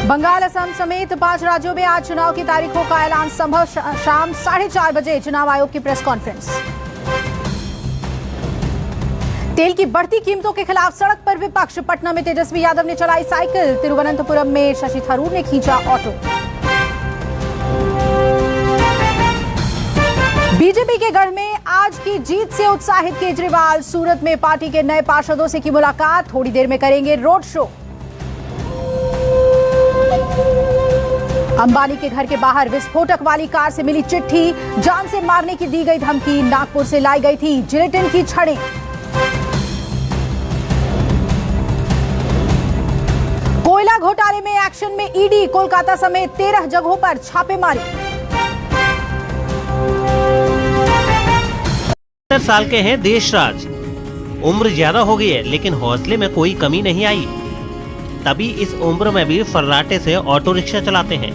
बंगाल, असम समेत 5 राज्यों में आज चुनाव की तारीखों का ऐलान संभव। शाम 4:30 बजे चुनाव आयोग की प्रेस कॉन्फ्रेंस। तेल की बढ़ती कीमतों के खिलाफ सड़क पर विपक्ष। पटना में तेजस्वी यादव ने चलाई साइकिल। तिरुवनंतपुरम में शशि थरूर ने खींचा ऑटो। बीजेपी के गढ़ में आज की जीत से उत्साहित केजरीवाल। सूरत में पार्टी के नए पार्षदों से की मुलाकात। थोड़ी देर में करेंगे रोड शो। अंबानी के घर के बाहर विस्फोटक वाली कार से मिली चिट्ठी। जान से मारने की दी गई धमकी। नागपुर से लाई गई थी जिलेटिन की छड़ें। कोयला घोटाले में एक्शन में ईडी। कोलकाता समेत 13 जगहों पर छापेमारी। 70 साल के हैं देशराज। उम्र ज्यादा हो गई है लेकिन हौसले में कोई कमी नहीं आई। तभी इस उम्र में भी फर्राटे से ऑटो रिक्शा चलाते हैं,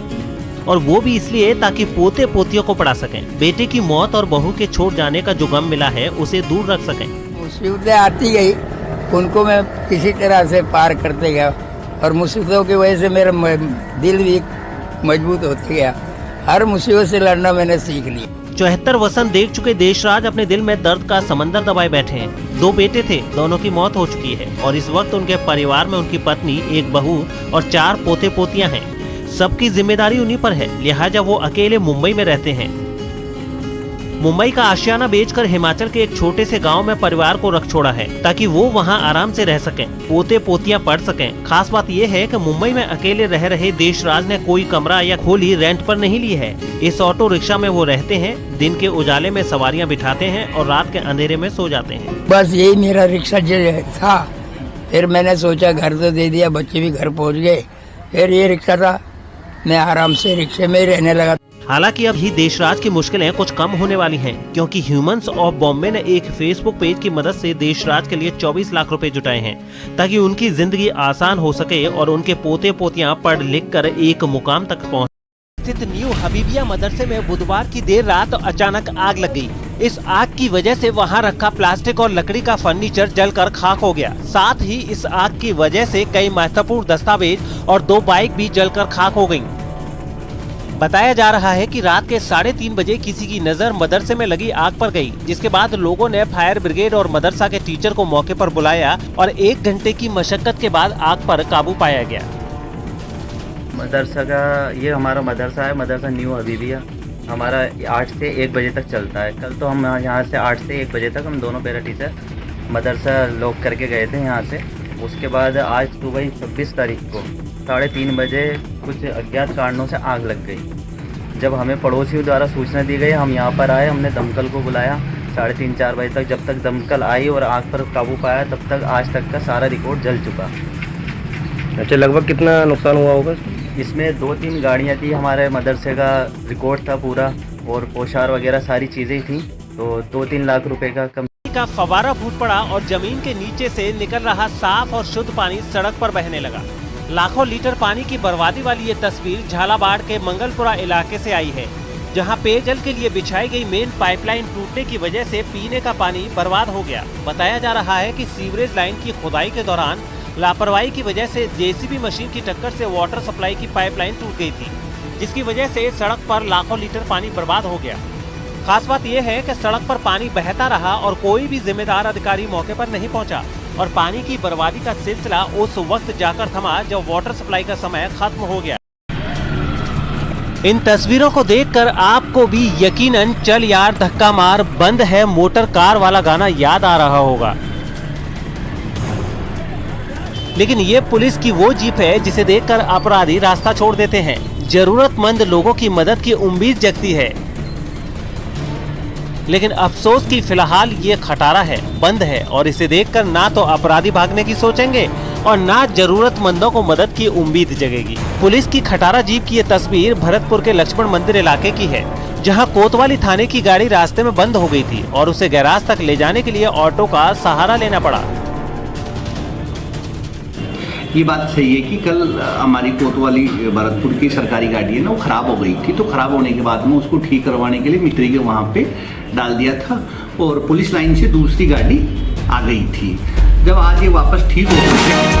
और वो भी इसलिए ताकि पोते पोतियों को पढ़ा सकें। बेटे की मौत और बहू के छोड़ जाने का जो गम मिला है उसे दूर रख सकें। मुसीबतें आती गई, उनको मैं किसी तरह से पार करते गया, और मुसीबतों की वजह से मेरा दिल भी मजबूत होते गया। हर मुसीबत से लड़ना मैंने सीख लिया। 74 वसंत देख चुके देशराज अपने दिल में दर्द का समंदर दबाए बैठे हैं। 2 बेटे थे, दोनों की मौत हो चुकी है, और इस वक्त उनके परिवार में उनकी पत्नी, एक बहू और 4 पोते पोतियां हैं। सबकी जिम्मेदारी उन्हीं पर है, लिहाजा वो अकेले मुंबई में रहते हैं। मुंबई का आशियाना बेचकर हिमाचल के एक छोटे से गांव में परिवार को रख छोड़ा है, ताकि वो वहां आराम से रह सकें, पोते पोतियां पढ़ सकें। खास बात यह है कि मुंबई में अकेले रह रहे देशराज ने कोई कमरा या खोली रेंट पर नहीं ली है। इस ऑटो रिक्शा में वो रहते हैं, दिन के उजाले में सवारियां बिठाते हैं और रात के अंधेरे में सो जाते हैं। बस यही मेरा रिक्शा जो था। फिर मैंने सोचा घर तो दे दिया, बच्चे भी घर पहुँच गए, फिर ये रिक्शा था, मैं आराम से रिक्शे में ही रहने लगा। हालांकि अब ही देशराज की मुश्किलें कुछ कम होने वाली हैं, क्योंकि ह्यूमंस ऑफ बॉम्बे ने एक फेसबुक पेज की मदद से देशराज के लिए 24 लाख रुपए जुटाए हैं, ताकि उनकी जिंदगी आसान हो सके और उनके पोते पोतियां पढ़ लिख कर एक मुकाम तक पहुंच। स्थित न्यू हबीबिया मदरसे में बुधवार की देर रात अचानक आग लग गई। इस आग की वजह से वहां रखा प्लास्टिक और लकड़ी का फर्नीचर जलकर खाक हो गया। साथ ही इस आग की वजह से कई महत्वपूर्ण दस्तावेज और 2 बाइक भी जलकर खाक हो गयी। बताया जा रहा है कि रात के 3:30 बजे किसी की नजर मदरसे में लगी आग पर गई, जिसके बाद लोगों ने फायर ब्रिगेड और मदरसा के टीचर को मौके पर बुलाया और 1 घंटे की मशक्कत के बाद आग पर काबू पाया गया। मदरसा का ये हमारा मदरसा है, मदरसा न्यू हबीबिया। हमारा 8 से 1 बजे तक चलता है। कल तो हम यहाँ से 8 से 1 बजे तक हम दोनों पैरा टीचर मदरसा लॉक करके गए थे यहाँ से। उसके बाद आज सुबह 26 तारीख को 3:30 बजे कुछ अज्ञात कारणों से आग लग गई। जब हमें पड़ोसियों द्वारा सूचना दी गई, हम यहाँ पर आए, हमने दमकल को बुलाया 3:30-4 बजे तक। जब तक दमकल आई और आग पर काबू पाया, तब तक आज तक का सारा रिकॉर्ड जल चुका। अच्छा, लगभग कितना नुकसान हुआ होगा? इसमें 2-3 गाड़ियाँ थी, हमारे मदरसे का रिकॉर्ड था पूरा, और पोशार वगैरह सारी चीज़ें थी, तो 2-3 लाख रुपए का कम का फवारा फूट पड़ा और जमीन के नीचे से निकल रहा साफ और शुद्ध पानी सड़क पर बहने लगा। लाखों लीटर पानी की बर्बादी वाली ये तस्वीर झालावाड़ के मंगलपुरा इलाके से आई है, जहां पेयजल के लिए बिछाई गई मेन पाइपलाइन टूटने की वजह से पीने का पानी बर्बाद हो गया। बताया जा रहा है कि सीवरेज लाइन की खुदाई के दौरान लापरवाही की वजह से जेसीबी मशीन की टक्कर से वाटर सप्लाई की पाइपलाइन टूट गई थी, जिसकी वजह से सड़क पर लाखों लीटर पानी बर्बाद हो गया। खास बात यह है कि सड़क पर पानी बहता रहा और कोई भी जिम्मेदार अधिकारी मौके पर नहीं पहुंचा, और पानी की बर्बादी का सिलसिला उस वक्त जाकर थमा जब वाटर सप्लाई का समय खत्म हो गया। इन तस्वीरों को देखकर आपको भी यकीनन चल यार धक्का मार बंद है मोटर कार वाला गाना याद आ रहा होगा। लेकिन ये पुलिस की वो जीप है जिसे देखकर अपराधी रास्ता छोड़ देते हैं। जरूरतमंद लोगों की मदद की उम्मीद जगती है, लेकिन अफसोस कि फिलहाल ये खटारा है, बंद है, और इसे देखकर ना तो अपराधी भागने की सोचेंगे और ना जरूरतमंदों को मदद की उम्मीद जगेगी। पुलिस की खटारा जीप की ये तस्वीर भरतपुर के लक्ष्मण मंदिर इलाके की है, जहां कोतवाली थाने की गाड़ी रास्ते में बंद हो गई थी और उसे गैराज तक ले जाने के लिए ऑटो का सहारा लेना पड़ा। ये बात सही है कि कल हमारी कोतवाली भरतपुर की सरकारी गाड़ी है ना, वो ख़राब हो गई थी। तो ख़राब होने के बाद में उसको ठीक करवाने के लिए मिस्त्री के वहाँ पे डाल दिया था, और पुलिस लाइन से दूसरी गाड़ी आ गई थी। जब आज ये वापस ठीक हो गई